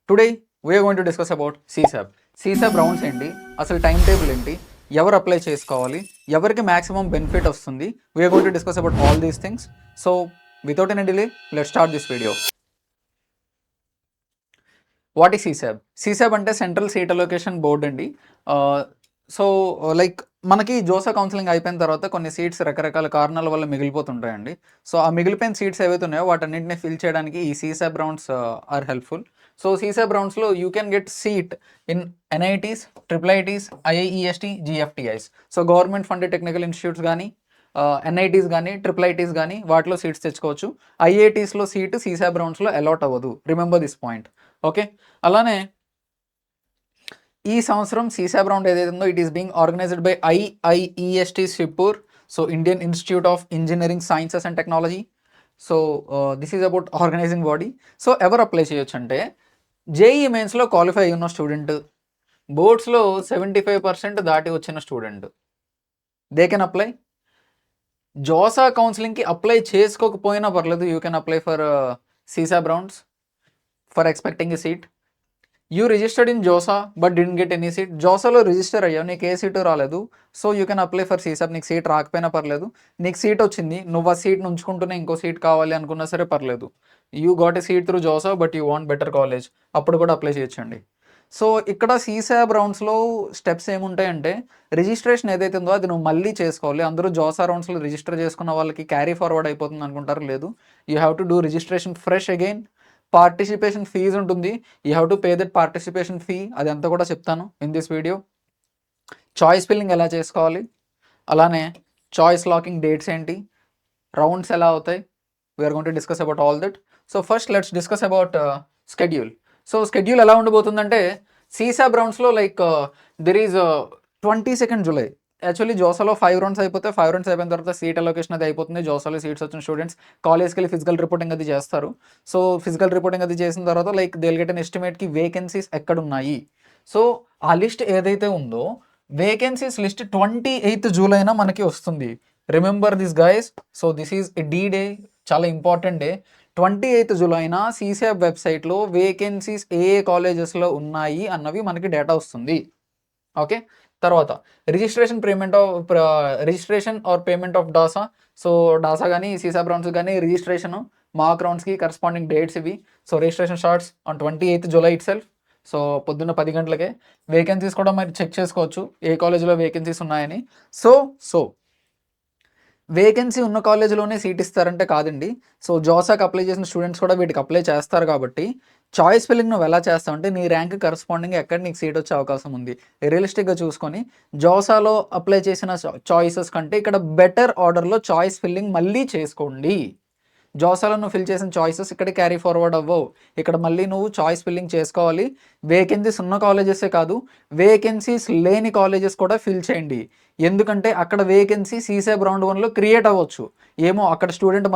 Today we're going to discuss about CSAB. CSAB rounds ఏంటి, అసలు time table ఏంటి, ఎవరు అప్లై చేసుకోవాలి, ఎవరికి మ్యాక్సిమం బెనిఫిట్ వస్తుంది, we're going to discuss about all these things. So without any delay let's start this video. What is CSAB? CSAB అంటే central seat allocation board అండి. So like మనకి JoSAA counselling అయిపోయిన తర్వాత కొన్ని seats రకరకాల కారణాల వల్ల మిగిలిపోతుంటాయండి. సో ఆ మిగిలిపోయిన సీట్స్ ఏవైతే ఉన్నాయో వాటన్నింటినీ ఫిల్ చేయడానికి ఈ CSAB rounds are helpful. So CSAB రౌండ్స్లో you can get seat in NITs, triple ITs, IIEST, GFTIs. So government funded technical institutes కానీ, ఎన్ఐటీస్ కానీ, ట్రిపుల్ ఐటీస్ కానీ వాటిలో సీట్స్ తెచ్చుకోవచ్చు. ఐఐటీస్లో సీటు సీసాబ్ రౌండ్స్లో అలాట్ అవ్వదు. Remember this point. ఓకే, అలానే ఈ సంవత్సరం సీసాబ్ రౌండ్ ఏదైతే ఉందో it is being organised by IIEST Shibpur, so Indian Institute of Engineering Sciences and Technology. So this is about organising body. So ఎవరు అప్లై చేయొచ్చు అంటే జేఈ మెయిన్స్లో క్వాలిఫై అయిన స్టూడెంట్, బోర్డ్స్లో 75% దాటి వచ్చిన student, they can apply. JoSAA కౌన్సిలింగ్కి అప్లై చేసుకోకపోయినా పర్లేదు, you can apply for CSAB rounds for expecting a seat. You registered in JoSAA but didn't get any seat. జోసాలో రిజిస్టర్ అయ్యావు, నీకు ఏ సీటు రాలేదు, so you can apply for CSAB. నీకు seat రాకపోయినా పర్లేదు, నీకు సీట్ వచ్చింది, నువ్వు ఆ సీట్ ఉంచుకుంటూనే ఇంకో సీట్ కావాలి అనుకున్నా సరే పర్లేదు. You got a seat through JoSAA but you want better college, అప్పుడు కూడా అప్లై చేయొచ్చండి. సో ఇక్కడ సీసాబ్ రౌండ్స్లో స్టెప్స్ ఏముంటాయంటే రిజిస్ట్రేషన్ ఏదైతే ఉందో అది నువ్వు మళ్ళీ చేసుకోవాలి. అందరూ జోసా రౌండ్స్లో రిజిస్టర్ చేసుకున్న వాళ్ళకి క్యారీ ఫార్వర్డ్ అయిపోతుంది అనుకుంటారు, లేదు, you have to do registration fresh again. Participation fees ఉంటుంది, you have to pay that participation fee. అది అంతా కూడా చెప్తాను in this video. Choice filling ఎలా చేసుకోవాలి, అలానే చాయిస్ లాకింగ్ డేట్స్ ఏంటి, రౌండ్స్ ఎలా అవుతాయి, we are going to discuss about all that. So first let's discuss about schedule. So schedule ఎలా ఉండబోతుందంటే సీసాబ్ రౌండ్స్లో like there is 22 July. Actually జోసాలో 5 రౌండ్స్ అయిపోతే 5 రౌండ్స్ అయిపోయిన తర్వాత సీట్ అలొకేషన్ అది అయిపోతుంది. జోసాలో సీట్స్ వచ్చిన స్టూడెంట్స్ కాలేజ్కి వెళ్ళి ఫిజికల్ రిపోర్టింగ్ అది చేస్తారు. సో ఫిజికల్ రిపోర్టింగ్ అది చేసిన తర్వాత like they will get an ఎస్టిమేట్కి వేకెన్సీస్ ఎక్కడున్నాయి. సో ఆ లిస్ట్ ఏదైతే ఉందో వేకెన్సీస్ లిస్ట్ 28 జూలైన మనకి వస్తుంది. Remember this guys. So this is a D day, చాలా ఇంపార్టెంట్ డే. 28 జూలైన సీసాబ్ వెబ్సైట్లో వేకెన్సీస్ ఏ కాలేజెస్లో ఉన్నాయి అన్నవి మనకి డేటా వస్తుంది. ఓకే, తర్వాత registration or payment of DASA. So DASA కానీ సీసాబ్ రౌండ్స్ కానీ రిజిస్ట్రేషన్ మార్క్ రౌండ్స్కి కరస్పాండింగ్ డేట్స్ ఇవి. So registration starts on 28 July itself. So పొద్దున్న 10 గంటలకే. వేకెన్సీస్ కూడా మీరు చెక్ చేసుకోవచ్చు ఏ కాలేజీలో వేకెన్సీస్ ఉన్నాయని. సో వేకెన్సీ ఉన్న కాలేజీలోనే సీట్ ఇస్తారంటే కాదండి. సో జోసాకి అప్లై చేసిన స్టూడెంట్స్ కూడా వీటికి అప్లై చేస్తారు కాబట్టి చాయిస్ ఫిల్లింగ్ నువ్వు ఎలా చేస్తావు అంటే నీ ర్యాంక్ కరస్పాండింగ్ ఎక్కడ నీకు సీట్ వచ్చే అవకాశం ఉంది రియలిస్టిక్గా చూసుకొని జోసాలో అప్లై చేసిన చాయిసెస్ కంటే ఇక్కడ బెటర్ ఆర్డర్లో చాయిస్ ఫిల్లింగ్ మళ్ళీ చేసుకోండి. జోసాలో నువ్వు ఫిల్ చేసిన చాయిసెస్ ఇక్కడ క్యారీ ఫార్వర్డ్ అవ్వవు. ఇక్కడ మళ్ళీ నువ్వు చాయిస్ ఫిల్లింగ్ చేసుకోవాలి. వేకెన్సీస్ ఉన్న కాలేజెసే కాదు, వేకెన్సీస్ లేని కాలేజెస్ కూడా ఫిల్ చేయండి. ఎందుకంటే అక్కడ వేకెన్సీ సీసాబ్ రౌండ్ 1లో క్రియేట్ అవ్వచ్చు. ఏమో అక్కడ స్టూడెంట్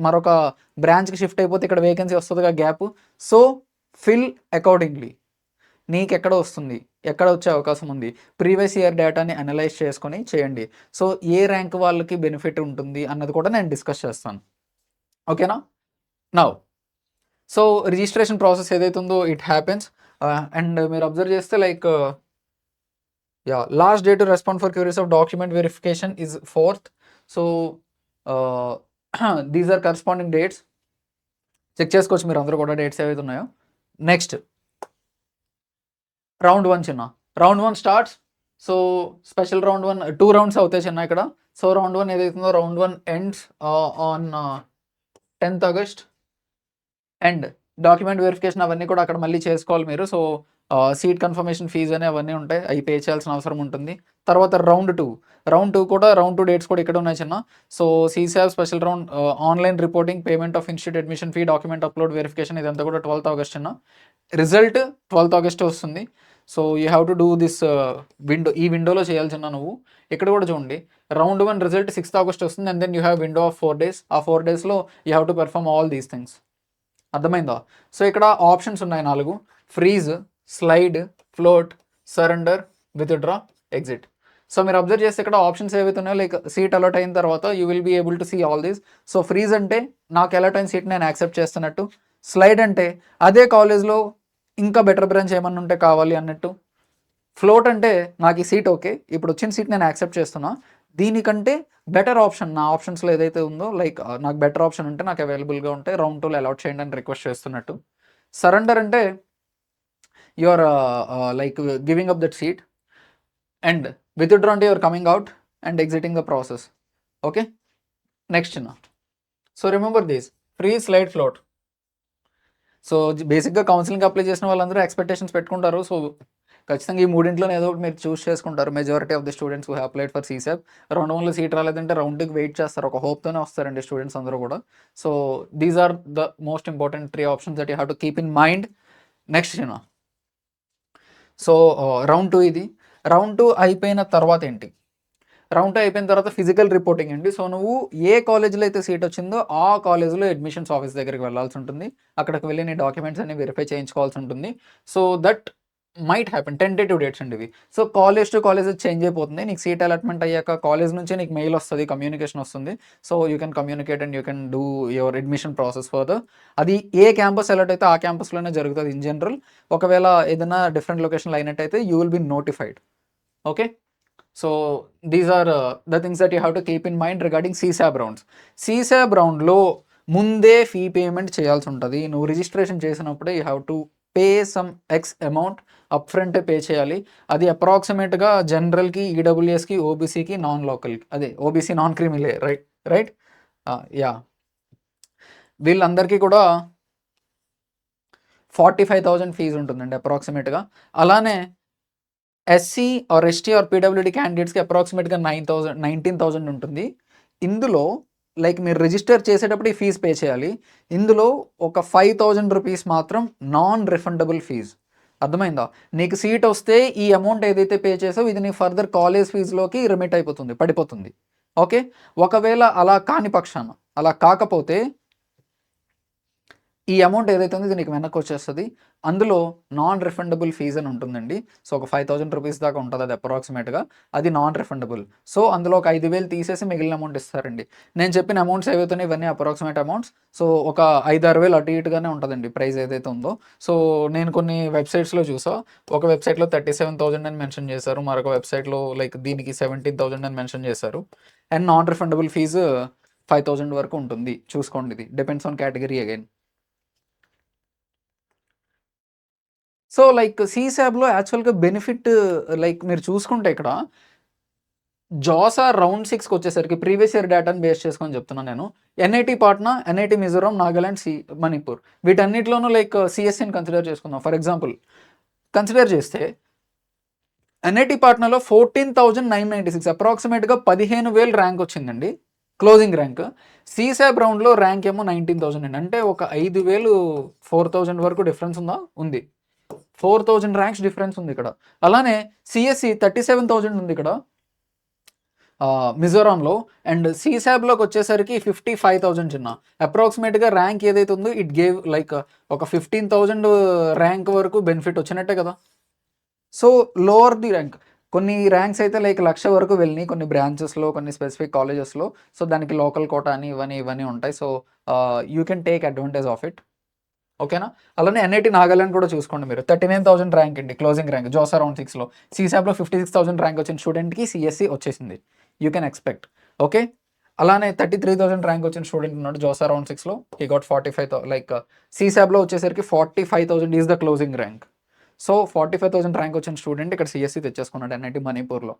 మరొక బ్రాంచ్కి షిఫ్ట్ అయిపోతే ఇక్కడ వేకెన్సీ వస్తుందిగా గ్యాప్. So fill accordingly. నీకు ఎక్కడ వస్తుంది, ఎక్కడ వచ్చే అవకాశం ఉంది, ప్రీవియస్ ఇయర్ డేటాని అనలైజ్ చేసుకొని చేయండి. సో ఏ ర్యాంక్ వాళ్ళకి బెనిఫిట్ ఉంటుంది అన్నది కూడా నేను డిస్కస్ చేస్తాను. ఓకేనా? నౌ సో రిజిస్ట్రేషన్ ప్రాసెస్ ఏదైతే ఉందో ఇట్ హ్యాపెన్స్ అండ్ మీరు అబ్జర్వ్ చేస్తే like last day to respond for queries of document verification is 4th. So these are corresponding dates. Check చేసుకోవచ్చు మీరు అందరూ కూడా డేట్స్ ఏవైతే ఉన్నాయో. నెక్స్ట్ రౌండ్ 1 చిన్న. Round 1 starts. So special round 1 2 rounds అవుతాయి చిన్న ఇక్కడ. సో రౌండ్ 1 ఏదైతుందో round 1 ends on 10th August. And document verification అవన్నీ కూడా అక్కడ మళ్ళీ చేసుకోవాలి మీరు. సో సీట్ కన్ఫర్మేషన్ ఫీజు అని అవన్నీ ఉంటాయి, అవి పే చేయాల్సిన అవసరం ఉంటుంది. తర్వాత రౌండ్ 2 కూడా రౌండ్ 2 డేట్స్ కూడా ఇక్కడ ఉన్నాయి చిన్న. So CSAB special round online reporting, payment of institute admission fee, document upload, verification ఇదంతా కూడా 12th ఆగస్ట్ చిన్న. రిజల్ట్ 12th ఆగస్ట్ వస్తుంది. So you have to do this ఈ విండోలో చేయాలి చిన్న నువ్వు. ఇక్కడ కూడా చూడండి రౌండ్ 1 రిజల్ట్ 6th ఆగస్ట్ వస్తుంది and then you have window of 4 days. ఆ 4 daysలో you have to perform all these things. అర్థమైందా? సో ఇక్కడ ఆప్షన్స్ ఉన్నాయి 4: freeze, slide, float, surrender, withdraw, exit. So మీరు అబ్జర్వ్ చేస్తే ఇక్కడ ఆప్షన్స్ ఏవైతే ఉన్నాయో లైక్ సీట్ అలాట్ అయిన తర్వాత you will be able to see all these. So freeze అంటే నాకు అలాట్ అయిన సీట్ నేను యాక్సెప్ట్ చేస్తున్నట్టు. స్లైడ్ అంటే అదే కాలేజ్లో ఇంకా బెటర్ బ్రాంచ్ ఏమన్నా ఉంటే కావాలి అన్నట్టు. ఫ్లోట్ అంటే నాకు ఈ సీట్ ఓకే, ఇప్పుడు వచ్చిన సీట్ నేను యాక్సెప్ట్ చేస్తున్నా, దీనికంటే బెటర్ ఆప్షన్ నా ఆప్షన్స్లో ఏదైతే ఉందో లైక్ నాకు బెటర్ ఆప్షన్ ఉంటే నాకు అవైలబుల్గా ఉంటే రౌండ్ 2లో అలాట్ చేయండి అని రిక్వెస్ట్ చేస్తున్నట్టు. సరెండర్ అంటే you are like giving up that seat, and withdraw అంటే you're coming out and exiting the process. Okay, next చిన్న. So remember this freeze slide float. So బేసిక్గా కౌన్సిలింగ్ అప్లై చేసిన వాళ్ళందరూ ఎక్స్పెక్టేషన్స్ పెట్టుకుంటారు. సో ఖచ్చితంగా ఈ మూడింట్లో ఏదో ఒకటి మీరు చూస్ చేసుకుంటారు. Majority of the students who have applied for CSAB round 1లో సీట్ రాలేదంటే రౌండ్ 2కి వెయిట్ చేస్తారు, ఒక హోప్తోనే వస్తారండి స్టూడెంట్స్ అందరూ కూడా. So these are the most important 3 options that you have to keep in mind. Next చిన్న. సో రౌండ్ 2 ఇది. రౌండ్ 2 అయిపోయిన తర్వాత ఏంటి? రౌండ్ 2 అయిపోయిన తర్వాత ఫిజికల్ రిపోర్టింగ్ అండి. సో నువ్వు ఏ కాలేజ్లో అయితే సీట్ వచ్చిందో ఆ కాలేజ్లో అడ్మిషన్స్ ఆఫీస్ దగ్గరికి వెళ్ళాల్సి ఉంటుంది. అక్కడికి వెళ్ళి నీ డాక్యుమెంట్స్ అన్ని వెరిఫై చేయించుకోవాల్సి ఉంటుంది. So that might happen, tentative dates అండి ఇవి. So college to college change అయిపోతుంది. నీకు సీట్ అలాట్మెంట్ అయ్యాక కాలేజ్ నుంచి నీకు మెయిల్ వస్తుంది, కమ్యూనికేషన్ వస్తుంది. So you can communicate and you can do your admission process further. అది ఏ క్యాంపస్ అలాట్ అయితే ఆ క్యాంపస్లోనే జరుగుతుంది ఇన్ జనరల్. ఒకవేళ ఏదైనా డిఫరెంట్ లొకేషన్లో అయినట్టయితే you will be notified. Okay, so these are the things that you have to keep in mind regarding CSAB rounds. CSAB రౌండ్లో ముందే ఫీ పేమెంట్ చేయాల్సి ఉంటుంది. నువ్వు రిజిస్ట్రేషన్ చేసినప్పుడే you have to pay some X amount అప్ ఫ్రంటే pay చేయాలి. అది అప్రాక్సిమేట్గా జనరల్కి, ఈడబ్ల్యూఎస్కి, ఓబీసీకి, నాన్ లోకల్కి, అదే OBC non creamy layer, right yeah, వీళ్ళందరికీ కూడా 45,000 ఫీజు ఉంటుందండి అప్రాక్సిమేట్గా. అలానే SC or ST or PWD క్యాండిడేట్స్కి అప్రాక్సిమేట్గా 19,000 ఉంటుంది. ఇందులో లైక్ మీరు రిజిస్టర్ చేసేటప్పుడు ఈ ఫీజు పే చేయాలి. ఇందులో ఒక 5,000 రూపీస్ మాత్రం నాన్ రిఫండబుల్ ఫీజు. అర్థమైందా? నీకు సీట్ వస్తే ఈ అమౌంట్ ఏదైతే పే చేసావు ఇది నీ ఫర్దర్ కాలేజ్ ఫీజులోకి రిమిట్ అయిపోతుంది, పడిపోతుంది. ఓకే, ఒకవేళ అలా కాని పక్షాన, అలా కాకపోతే ఈ అమౌంట్ ఏదైతే ఉందో ఇది నీకు వెనక్కి వచ్చేస్తుంది. అందులో నాన్ రిఫండబుల్ ఫీజ్ అని ఉంటుందండి. సో ఒక 5,000 రూపీస్ దాకా ఉంటుంది అది అప్రాక్సిమేట్గా, అది నాన్ రిఫండబుల్. సో అందులో ఒక 5,000 తీసేసి మిగిలిన అమౌంట్ ఇస్తారండి. నేను చెప్పిన అమౌంట్స్ ఏవైతే ఇవన్నీ అప్రాక్సిమేట్ అమౌంట్స్. సో ఒక 5-6,000 అటు ఇటుగానే ఉంటుందండి ప్రైస్ ఏదైతే ఉందో. సో నేను కొన్ని వెబ్సైట్స్లో చూసా, ఒక వెబ్సైట్లో 37,000 అని మెన్షన్ చేశారు, మరొక వెబ్సైట్లో లైక్ దీనికి 17,000 అని మెన్షన్ చేశారు. అండ్ నాన్ రిఫండబుల్ ఫీజు 5,000 వరకు ఉంటుంది. చూసుకోండి, ఇది depends on category again. So like సీసాబ్లో యాక్చువల్గా బెనిఫిట్ లైక్ మీరు చూసుకుంటే ఇక్కడ జాసా రౌండ్ 6కి వచ్చేసరికి ప్రీవియస్ ఇయర్ డేటాను బేస్ చేసుకొని చెప్తున్నాను నేను. ఎన్ఐటి పాట్నా, ఎన్ఐటి మిజోరాం, నాగాలాండ్, మణిపూర్, వీటన్నిటిలోనూ లైక్ సిఎస్సిని కన్సిడర్ చేసుకుందాం. ఫర్ ఎగ్జాంపుల్ కన్సిడర్ చేస్తే ఎన్ఐటి పాట్నాలో 14,996 అప్రాక్సిమేట్గా 15,000 ర్యాంక్ వచ్చిందండి, క్లోజింగ్ ర్యాంక్. సీసాబ్ రౌండ్లో ర్యాంక్ ఏమో 19,000 అండి. అంటే ఒక 5,000 4,000 వరకు డిఫరెన్స్ ఉంది. 4,000 ర్యాంక్స్ డిఫరెన్స్ ఉంది ఇక్కడ. అలానే సిఎస్సి 37,000 ఉంది ఇక్కడ మిజోరాంలో. అండ్ సీసాబ్లోకి వచ్చేసరికి 55,000 చిన్న. అప్రాక్సిమేట్గా ర్యాంక్ ఏదైతే ఉందో ఇట్ గేవ్ లైక్ ఒక 15,000 ర్యాంక్ వరకు బెనిఫిట్ వచ్చినట్టే కదా. సో లోవర్ ది ర్యాంక్, కొన్ని ర్యాంక్స్ అయితే లైక్ 1,00,000 వరకు వెళ్ళినాయి కొన్ని బ్రాంచెస్లో, కొన్ని స్పెసిఫిక్ కాలేజెస్లో. సో దానికి లోకల్ కోటా అని ఇవన్నీ ఉంటాయి. So you can take advantage of it. ఓకేనా? అలానే ఎన్ఐటి నాగాలాండ్ కూడా చూసుకోండి మీరు. 39,000 ర్యాంక్ అండి క్లోజింగ్ ర్యాంక్ జోసా రౌండ్ 6లో. సీసాబ్లో 56,000 ర్యాంక్ వచ్చిన స్టూడెంట్కి సిఎస్సి వచ్చేసింది, యూ కెన్ ఎక్స్పెక్ట్. ఓకే, అలానే 33,000 ర్యాంక్ వచ్చిన స్టూడెంట్ ఉన్నాడు జోసా రౌండ్ 6లో, హీ గాట్ 45,000. లైక్ సీసాబ్లో వచ్చేసరికి 45,000 is the closing rank. So 45,000 rank వచ్చిన స్టూడెంట్ ఇక్కడ సిఎస్సి తెచ్చేసుకున్నాడు ఎన్ఐటి మణిపూర్లో.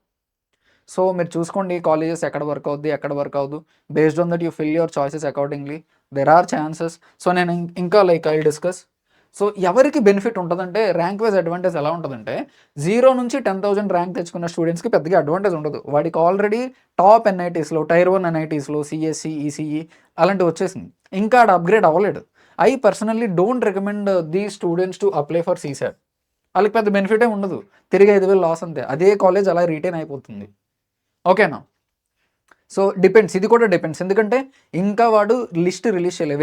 సో మీరు చూసుకోండి కాలేజెస్ ఎక్కడ వర్క్ అవుద్ది, ఎక్కడ వర్క్ అవ్వదు. Based on that you fill your choices accordingly. There are chances. So నేను ఇంకా లైక్ ఐ డిస్కస్. సో ఎవరికి బెనిఫిట్ ఉంటుందంటే ర్యాంక్ వైజ్ అడ్వాంటేజ్ ఎలా ఉంటుందంటే 0 నుంచి 10,000 ర్యాంక్ తెచ్చుకున్న స్టూడెంట్స్కి పెద్దగా అడ్వాంటేజ్ ఉండదు. వాడికి ఆల్రెడీ టాప్ ఎన్ఐటీస్లో, టైర్ 1 ఎన్ఐటీస్లో సిఎస్సి, ఈసీఈ అలాంటివి వచ్చేసింది. ఇంకా ఆడ అప్గ్రేడ్ అవ్వలేడు. I personally don't recommend the students to apply for CSAB. వాళ్ళకి పెద్ద బెనిఫిటే ఉండదు, తిరిగి 5,000 లాస్ అంతే. అదే కాలేజ్ అలా రిటైన్ అయిపోతుంది. ఓకేనా? సో డిపెండ్స్, ఇది కూడా డిపెండ్స్. ఎందుకంటే ఇంకా వాడు లిస్ట్ రిలీజ్ చేయలేదు,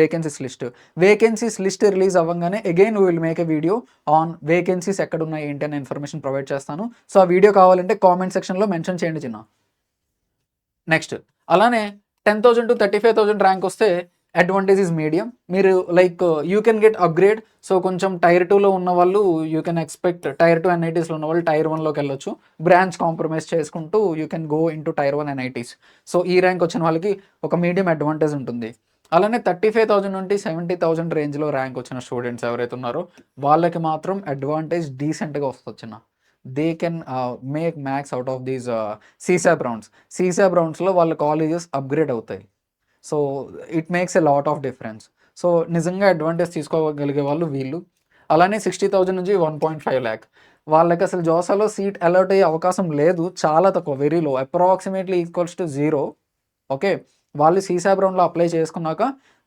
వేకెన్సీస్ లిస్ట్ రిలీజ్ అవ్వగానే again will make a video on vacancies ఎక్కడున్నాయి ఏంటి అనే ఇన్ఫర్మేషన్ ప్రొవైడ్ చేస్తాను. సో ఆ వీడియో కావాలంటే కామెంట్ సెక్షన్లో మెన్షన్ చేయండి చిన్న. నెక్స్ట్ అలానే 10,000 to 35,000 ర్యాంక్ వస్తే అడ్వాంటేజ్ ఈజ్ మీడియం. మీరు like you can get upgrade. So కొంచెం టైర్ 2లో ఉన్న వాళ్ళు యూ కెన్ ఎక్స్పెక్ట్ టైర్ 2 ఎన్ఐటీస్లో ఉన్న వాళ్ళు టైర్ 1లోకి వెళ్ళొచ్చు. బ్రాంచ్ కాంప్రమైజ్ చేసుకుంటూ you can go into tier 1 NITs. So ఈ ర్యాంక్ వచ్చిన వాళ్ళకి ఒక మీడియం అడ్వాంటేజ్ ఉంటుంది. అలానే 35,000 నుండి 70,000 రేంజ్లో ర్యాంక్ వచ్చిన స్టూడెంట్స్ ఎవరైతే ఉన్నారో వాళ్ళకి మాత్రం అడ్వాంటేజ్ డీసెంట్గా వస్తుంది. They can make max out of these CSAB rounds. CSAB రౌండ్స్లో వాళ్ళ కాలేజెస్ అప్గ్రేడ్ అవుతాయి. So it makes a lot of difference. So నిజంగా అడ్వాంటేజ్ తీసుకోగలిగే వాళ్ళు వీళ్ళు. అలానే 60,000 నుంచి 1.5 ల్యాక్ వాళ్ళకి అసలు జోసాలో సీట్ అలాట్ అయ్యే అవకాశం లేదు, చాలా తక్కువ, very low, approximately equals to 0. Okay, వాళ్ళు సీసాప్ రౌండ్లో అప్లై చేసుకున్నాక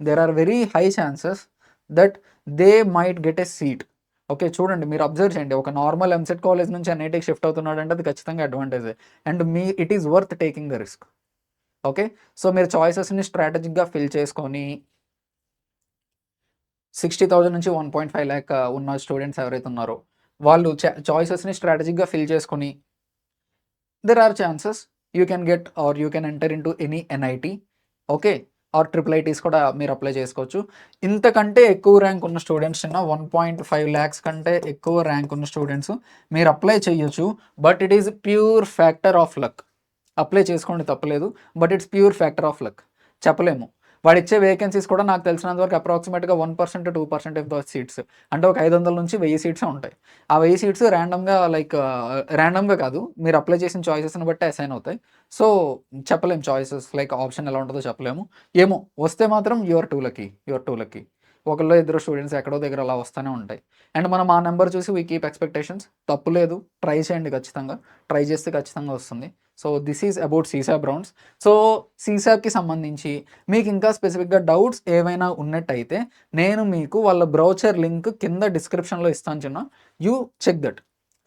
there are very high chances that they might get a seat. Okay, చూడండి, మీరు అబ్జర్వ్ చేయండి, ఒక నార్మల్ ఎంసెట్ కాలేజ్ నుంచి ఎన్ఐటీకి షిఫ్ట్ అవుతున్నాడు అంటే అది ఖచ్చితంగా advantage. And it is worth taking the risk. Okay, so మీరు చాయిసెస్ని స్ట్రాటజిక్గా ఫిల్ చేసుకొని 60,000 నుంచి 1.5 ల్యాక్ ఉన్న స్టూడెంట్స్ ఎవరైతే ఉన్నారో వాళ్ళు చాయిసెస్ని స్ట్రాటజిక్గా ఫిల్ చేసుకొని there are chances you can get or you can enter into any NIT. Okay, or triple ITs కూడా మీరు అప్లై చేసుకోవచ్చు. ఇంతకంటే ఎక్కువ ర్యాంక్ ఉన్న స్టూడెంట్స్ 1.5 ల్యాక్స్ కంటే ఎక్కువ ర్యాంక్ ఉన్న స్టూడెంట్స్ మీరు అప్లై చేయొచ్చు. But it is pure factor of luck. Apply చేసుకోండి, తప్పలేదు, but it's pure factor of luck. చెప్పలేము. వాడు ఇచ్చే వేకెన్సీస్ కూడా నాకు తెలిసినంత వరకు అప్రాక్సిమేట్గా 1% 2% ఆఫ్ ద సీట్స్, అంటే ఒక 500 నుంచి 1000 సీట్స్ ఉంటాయి. ఆ 1000 సీట్స్ ర్యాండమ్గా లైక్ ర్యాండమ్గా కాదు, మీరు అప్లై చేసిన చాయిసెస్ని బట్టి అసైన్ అవుతాయి. సో చెప్పలేము, చాయిసెస్ లైక్ ఆప్షన్ ఎలా ఉంటుందో చెప్పలేము. ఏమో వస్తే మాత్రం యువర్ టూ లక్కీ. ఒకళ్ళు ఇద్దరు స్టూడెంట్స్ ఎక్కడో దగ్గర అలా వస్తూనే ఉంటాయి. అండ్ మనం ఆ నెంబర్ చూసి వీ కీప్ ఎక్స్పెక్టేషన్స్. తప్పు లేదు, ట్రై చేయండి, ఖచ్చితంగా ట్రై చేస్తే ఖచ్చితంగా వస్తుంది. So this is about CSAB rounds. So సీసాప్కి సంబంధించి మీకు ఇంకా స్పెసిఫిక్గా డౌట్స్ ఏమైనా ఉన్నట్టయితే నేను మీకు వాళ్ళ బ్రౌచర్ లింక్ కింద డిస్క్రిప్షన్లో ఇస్తాను చిన్న, యూ చెక్ దట్,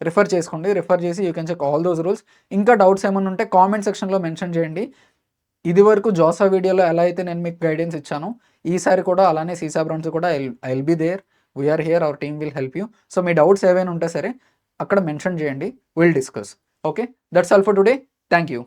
రిఫర్ చేసుకోండి. రిఫర్ చేసి you can check all those rules. ఇంకా డౌట్స్ ఏమైనా ఉంటే కామెంట్ సెక్షన్లో మెన్షన్ చేయండి. ఇది వరకు జోసా వీడియోలో ఎలా అయితే నేను మీకు గైడెన్స్ ఇచ్చానో ఈసారి కూడా అలానే సీసాప్ రౌండ్స్ కూడా I will be there, we're here, our team will help you. So మీ డౌట్స్ ఏవైనా ఉంటే సరే అక్కడ మెన్షన్ చేయండి, will discuss. Okay, that's all for today. Thank you.